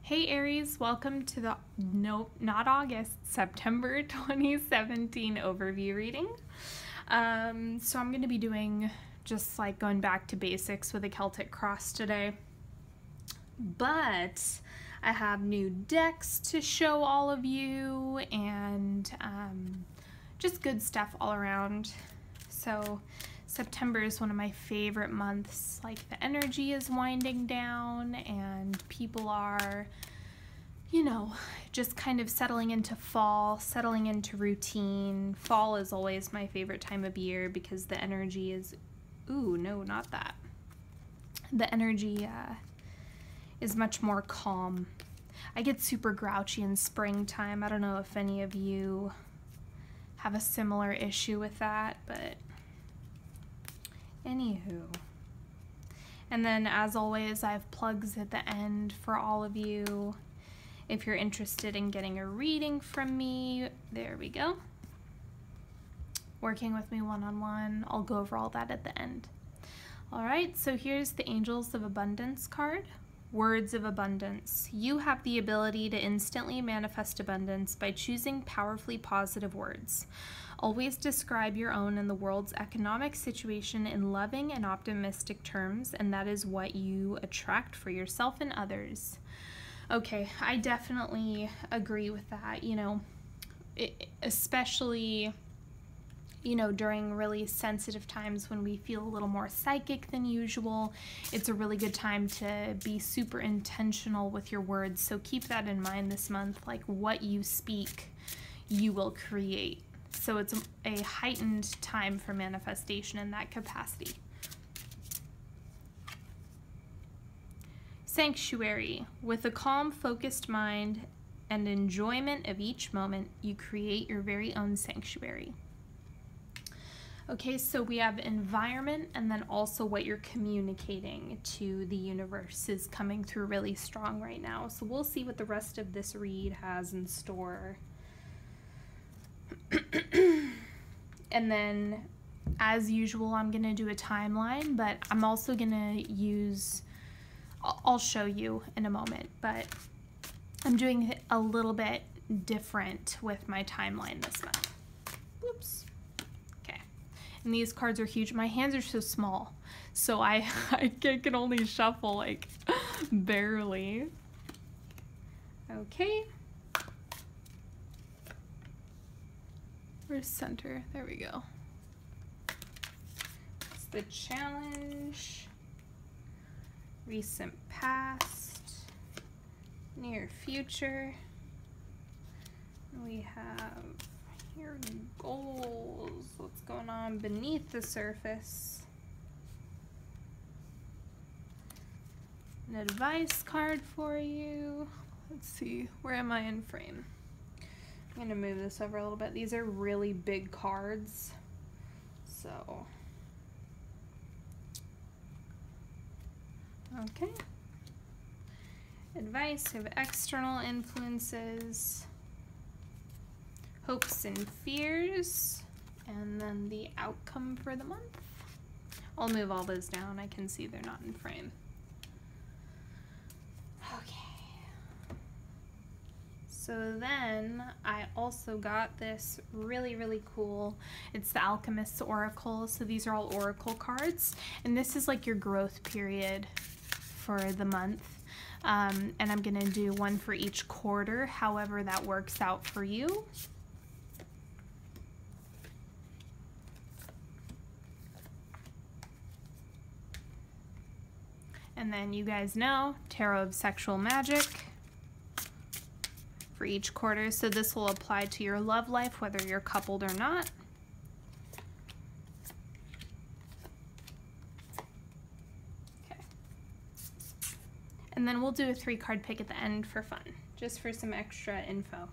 Hey Aries, welcome to the, nope, not August, September 2017 overview reading. So I'm going to be doing just like going back to basics with a Celtic cross today. But I have new decks to show all of you and just good stuff all around. So September is one of my favorite months. Like, the energy is winding down and people are, you know, just kind of settling into fall, settling into routine. Fall is always my favorite time of year because the energy is, ooh, no, not that. The energy is much more calm. I get super grouchy in springtime. I don't know if any of you have a similar issue with that, but anywho. And then, as always, I have plugs at the end for all of you. If you're interested in getting a reading from me, there we go. Working with me one-on-one, I'll go over all that at the end. All right, so here's the Angels of Abundance card. Words of abundance. You have the ability to instantly manifest abundance by choosing powerfully positive words. Always describe your own and the world's economic situation in loving and optimistic terms, and that is what you attract for yourself and others. Okay, I definitely agree with that, you know, especially, you know, during really sensitive times when we feel a little more psychic than usual. It's a really good time to be super intentional with your words. So keep that in mind this month. Like, what you speak, you will create. So it's a heightened time for manifestation in that capacity. Sanctuary. With a calm, focused mind and enjoyment of each moment, you create your very own sanctuary. Okay, so we have environment, and then also what you're communicating to the universe is coming through really strong right now. So we'll see what the rest of this read has in store. And then, as usual, I'm going to do a timeline, but I'm also going to use, I'll show you in a moment, but I'm doing a little bit different with my timeline this month. Whoops. And these cards are huge. My hands are so small, so I can only shuffle like barely. Okay. Where's center? There we go. It's the challenge. Recent past. Near future. We have your goals, what's going on beneath the surface. An advice card for you. Let's see, where am I in frame? I'm gonna move this over a little bit. These are really big cards, so. Okay. Advice of external influences. Hopes and fears, and then the outcome for the month. I'll move all those down. I can see they're not in frame. Okay. So then I also got this really, really cool, it's the Alchemist Oracle. So these are all Oracle cards, and this is like your growth period for the month. And I'm gonna do one for each quarter, however that works out for you. And then you guys know, Tarot of Sexual Magic for each quarter. So this will apply to your love life, whether you're coupled or not. Okay. And then we'll do a 3-card pick at the end for fun, just for some extra info.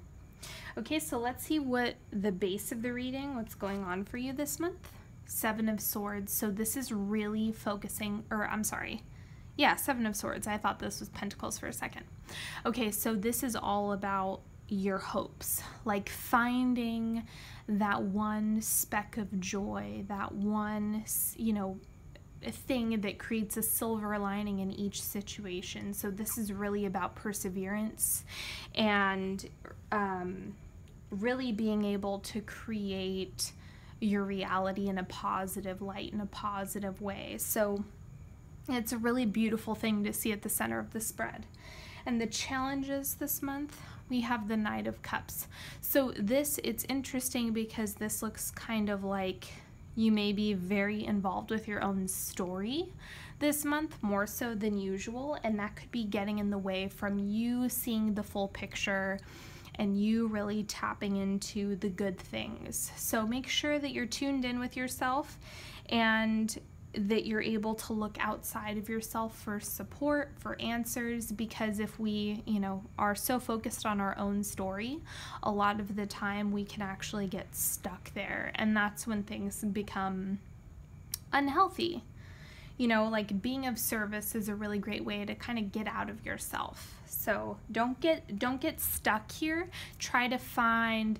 Okay, so let's see what the base of the reading, what's going on for you this month. 7 of Swords. So this is really focusing, or I'm sorry. Yeah, 7 of Swords. I thought this was Pentacles for a second. Okay, so this is all about your hopes, like finding that one speck of joy, that one, you know, thing that creates a silver lining in each situation. So this is really about perseverance and really being able to create your reality in a positive light, in a positive way. So it's a really beautiful thing to see at the center of the spread. And the challenges this month, we have the Knight of Cups. So this, it's interesting because this looks kind of like you may be very involved with your own story this month, more so than usual, and that could be getting in the way from you seeing the full picture and you really tapping into the good things. So make sure that you're tuned in with yourself and that you're able to look outside of yourself for support, for answers, because if we, are so focused on our own story, a lot of the time we can actually get stuck there, and that's when things become unhealthy. Like being of service is a really great way to kind of get out of yourself. So don't get stuck here. Try to find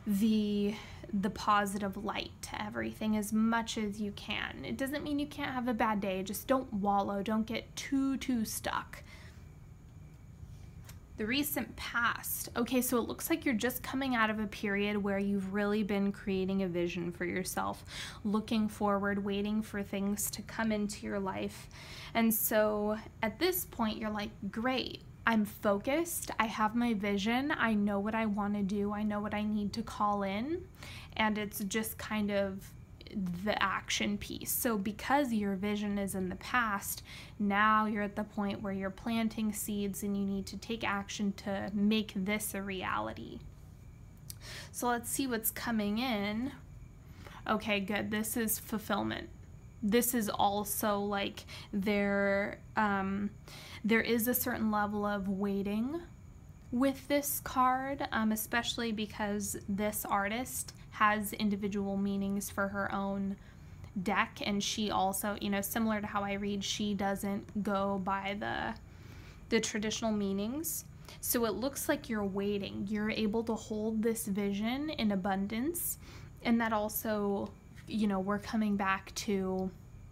the positive light to everything as much as you can. It doesn't mean you can't have a bad day. Just don't wallow. Don't get too stuck. The recent past. Okay, so it looks like you're just coming out of a period where you've really been creating a vision for yourself, looking forward, waiting for things to come into your life. And so at this point, you're like, great, I'm focused, I have my vision, I know what I want to do, I know what I need to call in, and it's just kind of the action piece. So because your vision is in the past, now you're at the point where you're planting seeds and you need to take action to make this a reality. So let's see what's coming in. Okay, good. This is fulfillment. This is also like there is a certain level of waiting with this card, especially because this artist has individual meanings for her own deck, and she also, similar to how I read, she doesn't go by the traditional meanings. So it looks like you're waiting. You're able to hold this vision in abundance, and that also, we're coming back to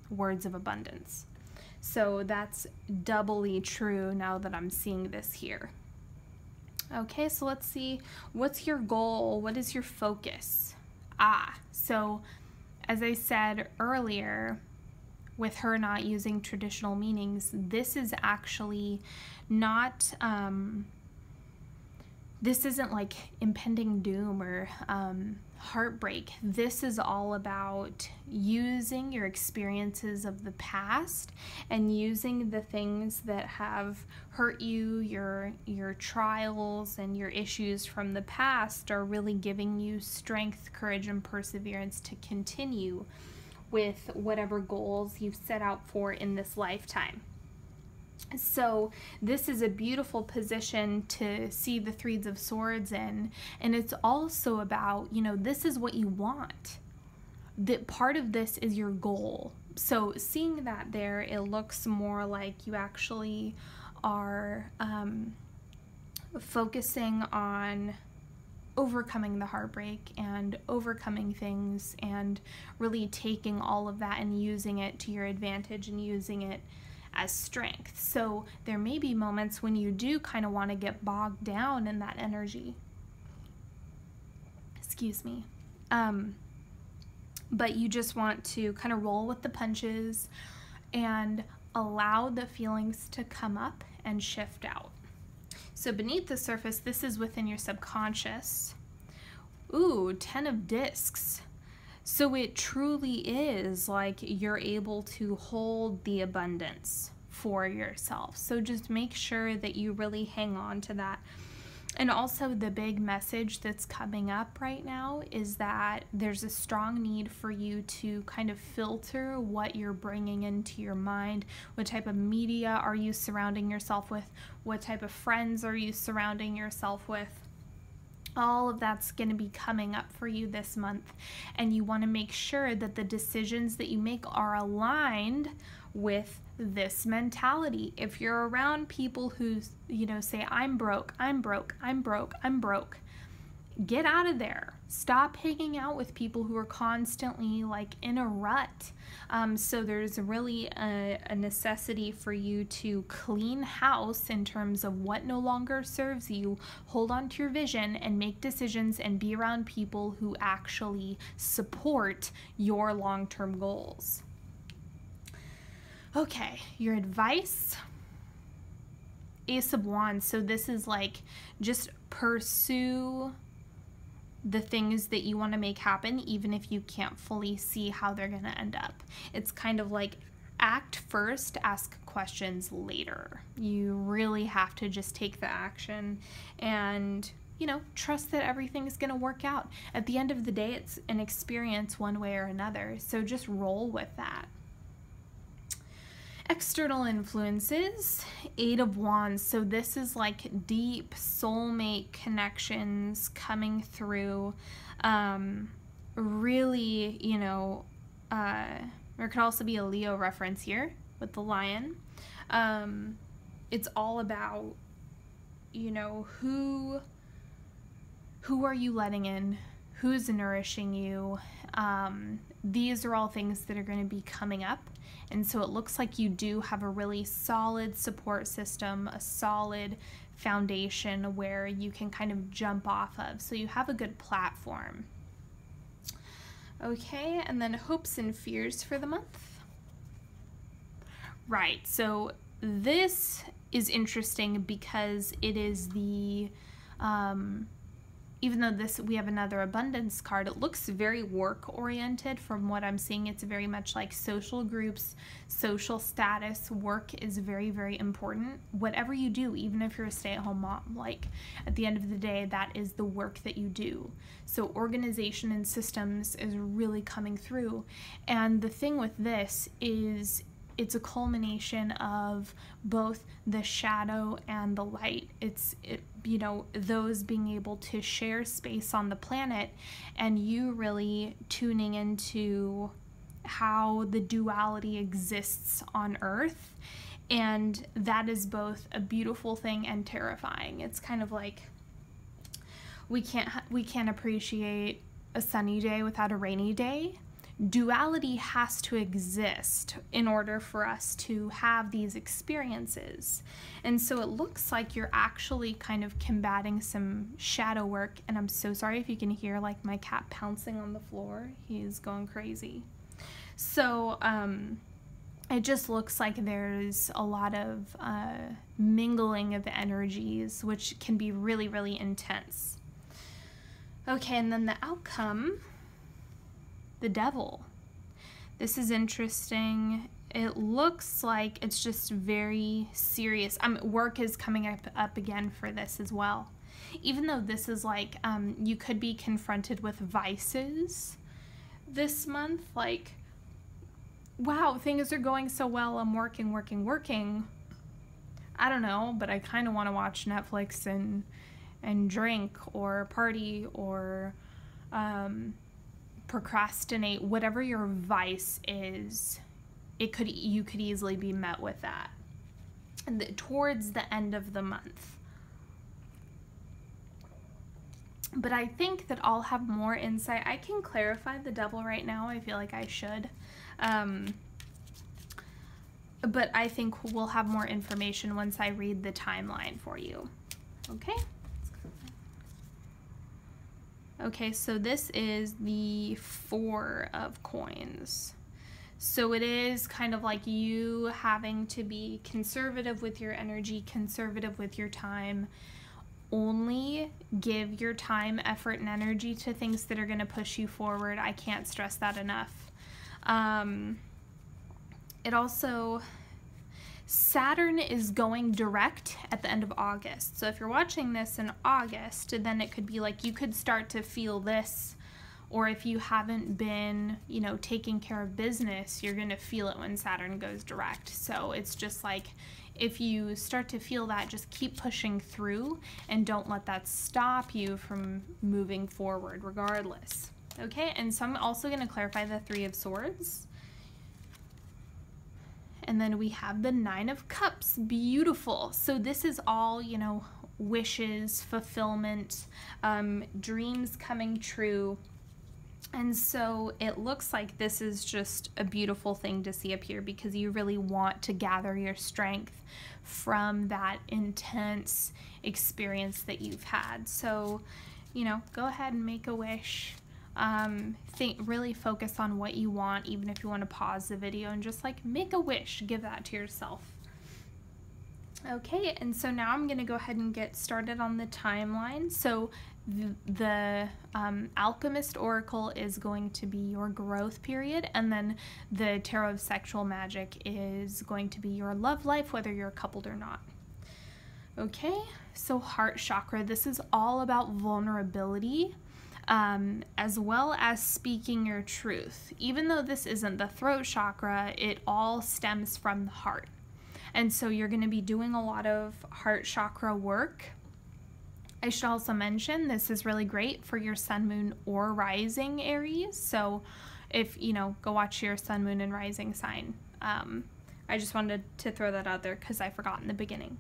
words of abundance. So that's doubly true now that I'm seeing this here. Okay, so let's see, what's your goal? What is your focus? So as I said earlier, with her not using traditional meanings, this is actually not, this isn't like impending doom or heartbreak. This is all about using your experiences of the past and using the things that have hurt you, your trials and your issues from the past are really giving you strength, courage, and perseverance to continue with whatever goals you've set out for in this lifetime. So this is a beautiful position to see the Three of Swords in, and it's also about, this is what you want. That part of this is your goal. So seeing that there, it looks more like you actually are focusing on overcoming the heartbreak and overcoming things and really taking all of that and using it to your advantage and using it as strength. So there may be moments when you do kind of want to get bogged down in that energy. Excuse me. But you just want to kind of roll with the punches and allow the feelings to come up and shift out. So beneath the surface, this is within your subconscious. Ooh, 10 of Discs. So it truly is like you're able to hold the abundance for yourself. So just make sure that you really hang on to that. And also the big message that's coming up right now is that there's a strong need for you to kind of filter what you're bringing into your mind. What type of media are you surrounding yourself with? What type of friends are you surrounding yourself with? All of that's going to be coming up for you this month, and you want to make sure that the decisions that you make are aligned with this mentality. If you're around people who, say, I'm broke, I'm broke, I'm broke, I'm broke, get out of there. Stop hanging out with people who are constantly like in a rut. So there's really a necessity for you to clean house in terms of what no longer serves you, hold on to your vision, and make decisions and be around people who actually support your long-term goals. Okay, your advice. Ace of Wands. So this is like, just pursue the things that you want to make happen, even if you can't fully see how they're going to end up. It's kind of like, act first, ask questions later. You really have to just take the action and, you know, trust that everything is going to work out. At the end of the day, it's an experience one way or another. So just roll with that. External influences, Eight of Wands. So this is like deep soulmate connections coming through. Really, you know, there could also be a Leo reference here with the lion. It's all about, you know, who are you letting in? Who's nourishing you? These are all things that are going to be coming up. And so it looks like you do have a really solid support system, a solid foundation where you can kind of jump off of. So you have a good platform. Okay, and then hopes and fears for the month. Right, so this is interesting because it is the, even though we have another abundance card, it looks very work oriented from what I'm seeing. It's very much like social groups, social status. Work is very, very important. Whatever you do, even if you're a stay-at-home mom, like at the end of the day, that is the work that you do. So organization and systems is really coming through. And the thing with this is it's a culmination of both the shadow and the light. You know, those being able to share space on the planet and you really tuning into how the duality exists on Earth. And that is both a beautiful thing and terrifying. It's kind of like we can't appreciate a sunny day without a rainy day. Duality has to exist in order for us to have these experiences. And so it looks like you're actually kind of combating some shadow work. And I'm so sorry if you can hear like my cat pouncing on the floor. He's going crazy. So it just looks like there's a lot of mingling of energies, which can be really, really intense. Okay, and then the outcome, the Devil. This is interesting. It looks like it's just very serious. Work is coming up again for this as well. Even though this is like, you could be confronted with vices this month. Like, wow, things are going so well. I'm working. I don't know, but I kind of want to watch Netflix and drink or party or procrastinate. Whatever your vice is, you could easily be met with that towards the end of the month. But I think that I'll have more insight. I can clarify the Devil right now. I feel like I should. But I think we'll have more information once I read the timeline for you. Okay? Okay, so this is the Four of Coins. So it is kind of like you having to be conservative with your energy, conservative with your time. Only give your time, effort, and energy to things that are going to push you forward. I can't stress that enough. It also, Saturn is going direct at the end of August. So if you're watching this in August, then it could be like you could start to feel this, or if you haven't been, you know, taking care of business, you're going to feel it when Saturn goes direct. So it's just like, if you start to feel that, just keep pushing through and don't let that stop you from moving forward regardless. Okay, and so I'm also going to clarify the Three of Swords. And then we have the Nine of Cups. Beautiful. So this is all, you know, wishes, fulfillment, dreams coming true. And so it looks like this is just a beautiful thing to see up here, because you really want to gather your strength from that intense experience that you've had. So, you know, go ahead and make a wish. Really focus on what you want, even if you want to pause the video and just like make a wish, give that to yourself. Okay, and so now I'm going to go ahead and get started on the timeline. So the Alchemist Oracle is going to be your growth period, and then the Tarot of Sexual Magic is going to be your love life, whether you're coupled or not. Okay, so heart chakra, this is all about vulnerability, as well as speaking your truth. Even though this isn't the throat chakra, it all stems from the heart. And so you're going to be doing a lot of heart chakra work. I should also mention this is really great for your sun, moon, or rising Aries. So if, you know, go watch your sun, moon, and rising sign. I just wanted to throw that out there because I forgot in the beginning.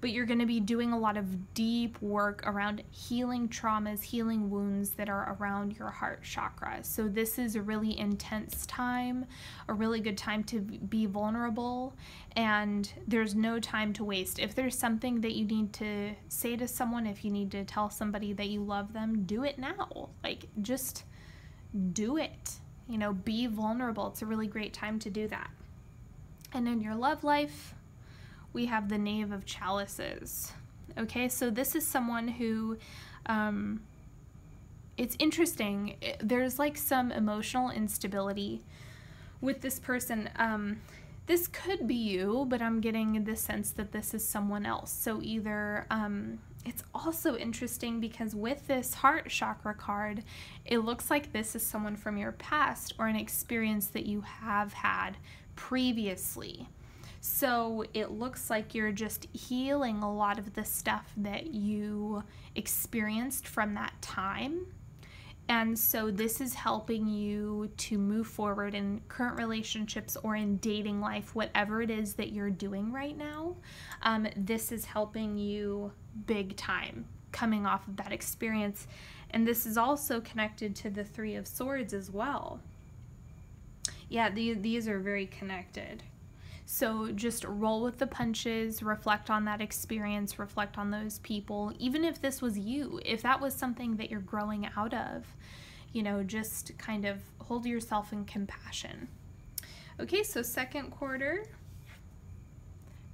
But you're going to be doing a lot of deep work around healing traumas, healing wounds that are around your heart chakra. So this is a really intense time, a really good time to be vulnerable, and there's no time to waste. If there's something that you need to say to someone, if you need to tell somebody that you love them, do it now. Like, just do it. You know, be vulnerable. It's a really great time to do that. And in your love life, we have the Knave of Chalices. Okay, so this is someone who, it's interesting. There's like some emotional instability with this person. This could be you, but I'm getting the sense that this is someone else. So either, it's also interesting because with this heart chakra card, it looks like this is someone from your past or an experience that you have had previously. So it looks like you're just healing a lot of the stuff that you experienced from that time. And so this is helping you to move forward in current relationships or in dating life, whatever it is that you're doing right now. This is helping you big time coming off of that experience. And this is also connected to the Three of Swords as well. Yeah, these are very connected. So just roll with the punches, reflect on that experience, reflect on those people. Even if this was you, if that was something that you're growing out of, you know, just kind of hold yourself in compassion. Okay, so second quarter,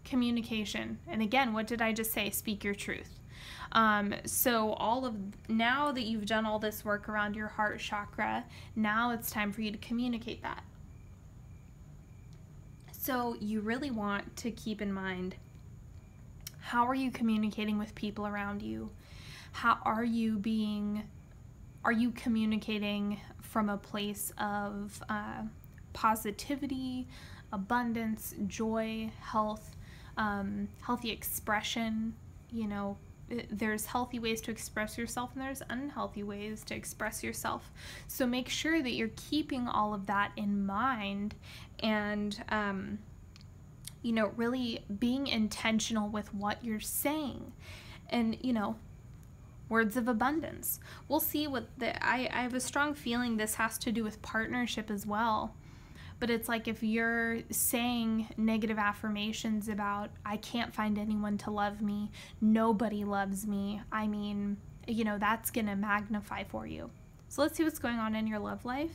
communication. And again, what did I just say? Speak your truth. So now that you've done all this work around your heart chakra, now it's time for you to communicate that. So you really want to keep in mind, how are you communicating with people around you? How are you communicating from a place of positivity, abundance, joy, health, healthy expression? You know, there's healthy ways to express yourself and there's unhealthy ways to express yourself. So make sure that you're keeping all of that in mind and, you know, really being intentional with what you're saying. And, you know, words of abundance. We'll see what I have a strong feeling this has to do with partnership as well. But it's like if you're saying negative affirmations about, I can't find anyone to love me, nobody loves me, I mean, you know, that's going to magnify for you. So let's see what's going on in your love life.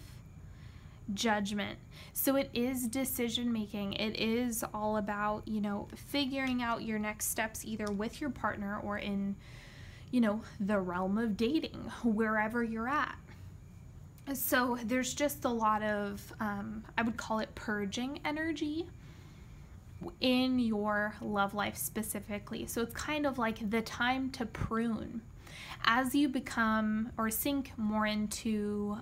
Judgment. So it is decision making. It is all about, you know, figuring out your next steps either with your partner or in, you know, the realm of dating, wherever you're at. So there's just a lot of, I would call it purging energy in your love life specifically. So it's kind of like the time to prune. As you become or sink more into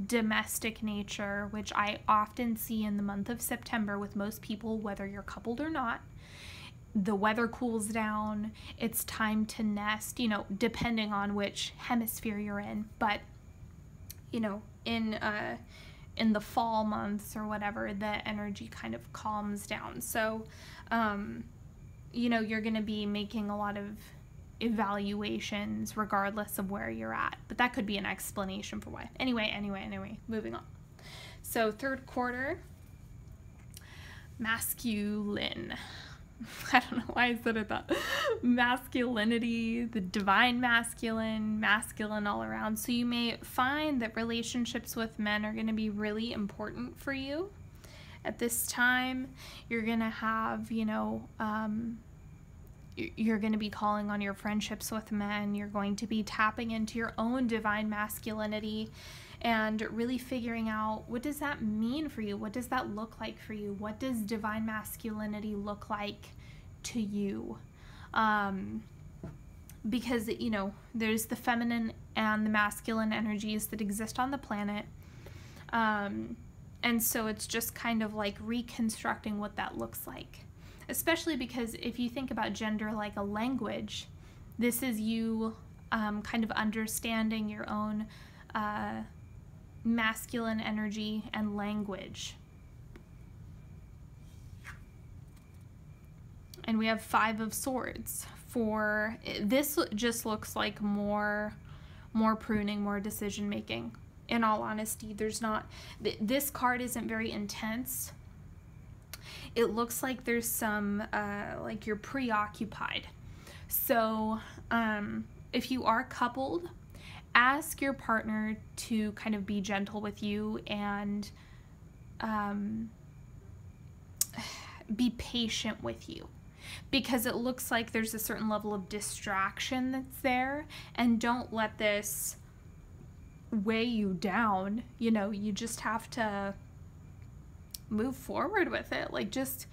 domestic nature, which I often see in the month of September with most people, whether you're coupled or not, the weather cools down, it's time to nest, you know, depending on which hemisphere you're in, but you know, in the fall months or whatever, the energy kind of calms down. So you know, you're going to be making a lot of evaluations regardless of where you're at. But that could be an explanation for why. Anyway, moving on. So third quarter, masculine. I don't know why I said it that. Masculinity, the divine masculine, masculine all around. So you may find that relationships with men are going to be really important for you at this time. You're going to have, you know, you're going to be calling on your friendships with men. You're going to be tapping into your own divine masculinity and really figuring out, what does that mean for you? What does that look like for you? What does divine masculinity look like to you? Because, you know, there's the feminine and the masculine energies that exist on the planet. And so it's just kind of like reconstructing what that looks like. Especially because if you think about gender like a language, this is you kind of understanding your own masculine energy and language. And we have 5 of Swords. For this just looks like more pruning, more decision making. In all honesty, there's not, this card isn't very intense. It looks like there's some like you're preoccupied. So if you are coupled, ask your partner to kind of be gentle with you and be patient with you, because it looks like there's a certain level of distraction that's there, and don't let this weigh you down. You know, you just have to move forward with it. Like just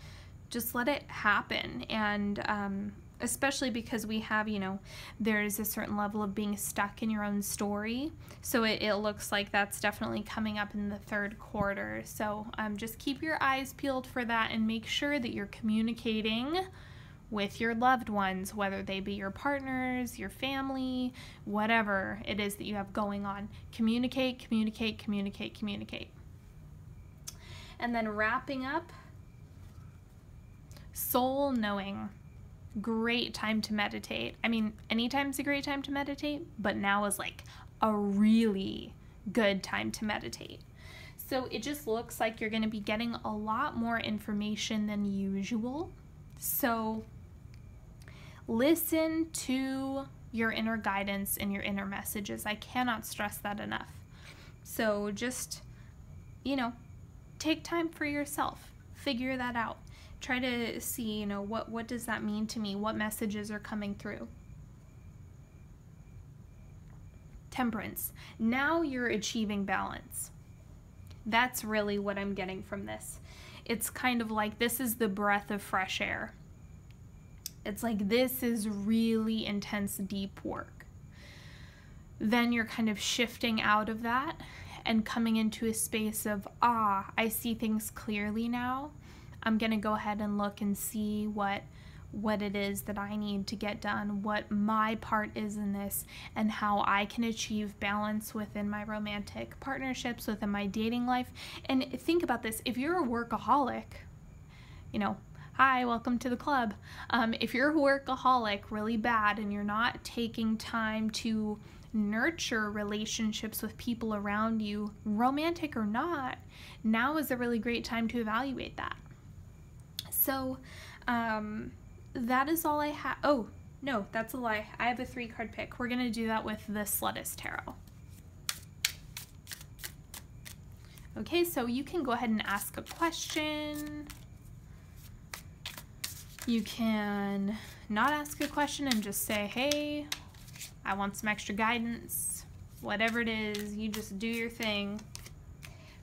let it happen. And especially because we have, you know, there's a certain level of being stuck in your own story. So it looks like that's definitely coming up in the third quarter. So just keep your eyes peeled for that and make sure that you're communicating with your loved ones, whether they be your partners, your family, whatever it is that you have going on. Communicate, communicate, communicate, communicate. And then wrapping up, soul knowing. Great time to meditate. I mean, anytime's a great time to meditate, but now is like a really good time to meditate. So it just looks like you're going to be getting a lot more information than usual. So listen to your inner guidance and your inner messages. I cannot stress that enough. So just, you know, take time for yourself. Figure that out. Try to see, you know, what does that mean to me? What messages are coming through? Temperance. Now you're achieving balance. That's really what I'm getting from this. It's kind of like this is the breath of fresh air. It's like this is really intense, deep work. Then you're kind of shifting out of that and coming into a space of, I see things clearly now. I'm going to go ahead and look and see what it is that I need to get done, what my part is in this, and how I can achieve balance within my romantic partnerships, within my dating life. And think about this. If you're a workaholic, you know, hi, welcome to the club. If you're a workaholic really bad and you're not taking time to nurture relationships with people around you, romantic or not, now is a really great time to evaluate that. So that is all I have. Oh, no, that's a lie. I have a 3-card pick. We're going to do that with the Sluttis Tarot. Okay, so you can go ahead and ask a question. You can not ask a question and just say, hey, I want some extra guidance. Whatever it is, you just do your thing.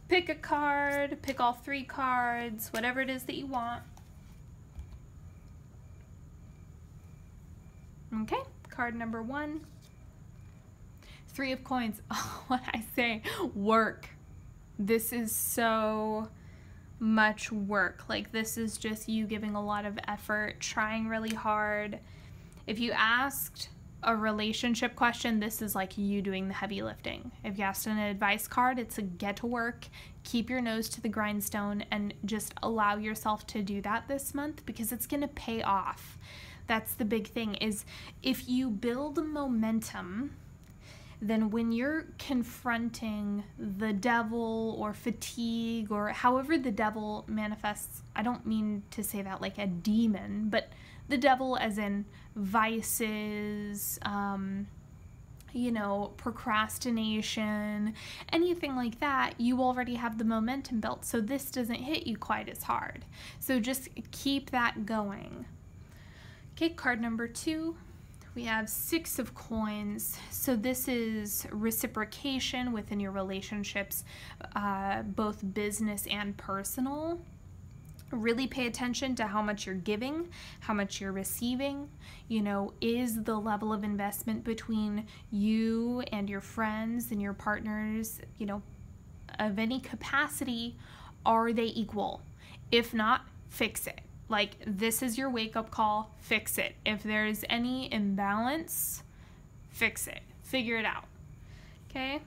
Pick a card, pick all 3 cards, whatever it is that you want. Okay, card number 1. 3 of Coins. Oh, what I say, work. This is so much work. Like, this is just you giving a lot of effort, trying really hard. If you asked a relationship question, this is like you doing the heavy lifting. If you asked an advice card, it's a get to work, keep your nose to the grindstone, and just allow yourself to do that this month, because it's going to pay off. That's the big thing, is if you build momentum, then when you're confronting the devil or fatigue or however the devil manifests, I don't mean to say that like a demon, but the devil as in vices, you know, procrastination, anything like that, you already have the momentum built, so this doesn't hit you quite as hard. So just keep that going. Okay, card number 2. We have 6 of coins. So this is reciprocation within your relationships, both business and personal. Really pay attention to how much you're giving, how much you're receiving. You know, is the level of investment between you and your friends and your partners, you know, of any capacity, are they equal? If not, fix it. Like, this is your wake-up call, fix it. If there's any imbalance, fix it. Figure it out. Okay?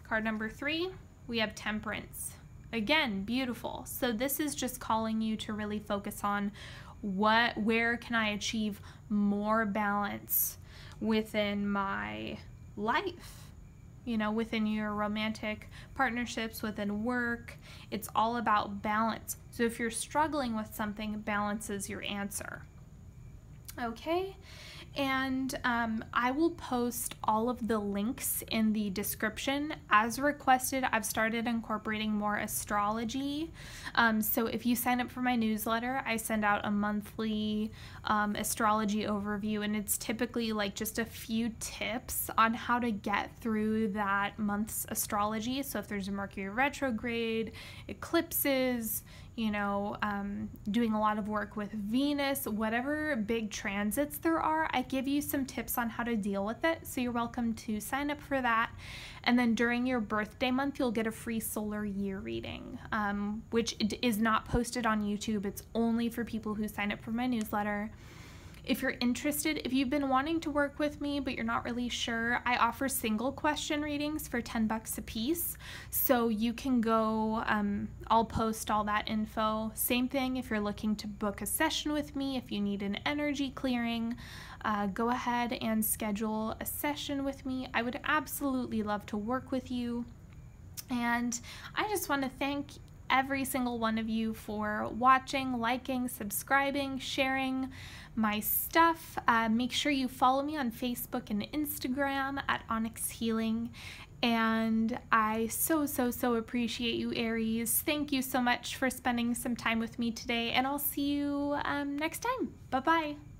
Card number 3, we have Temperance. Again, beautiful. So this is just calling you to really focus on where can I achieve more balance within my life? You know, within your romantic partnerships, within work, it's all about balance. So if you're struggling with something, balance is your answer. Okay, and I will post all of the links in the description. As requested, I've started incorporating more astrology. So if you sign up for my newsletter, I send out a monthly astrology overview, and it's typically like just a few tips on how to get through that month's astrology. So if there's a Mercury retrograde, eclipses, you know, doing a lot of work with Venus, whatever big transits there are, I give you some tips on how to deal with it. So you're welcome to sign up for that. And then during your birthday month, you'll get a free solar year reading, which is not posted on YouTube. It's only for people who sign up for my newsletter. If you're interested, if you've been wanting to work with me but you're not really sure, I offer single question readings for $10 a piece. So you can go, I'll post all that info. Same thing if you're looking to book a session with me, if you need an energy clearing, go ahead and schedule a session with me. I would absolutely love to work with you. And I just want to thank every single one of you for watching, liking, subscribing, sharing my stuff. Make sure you follow me on Facebook and Instagram at Onyx Healing. And I so appreciate you, Aries. Thank you so much for spending some time with me today, and I'll see you next time. Bye-bye.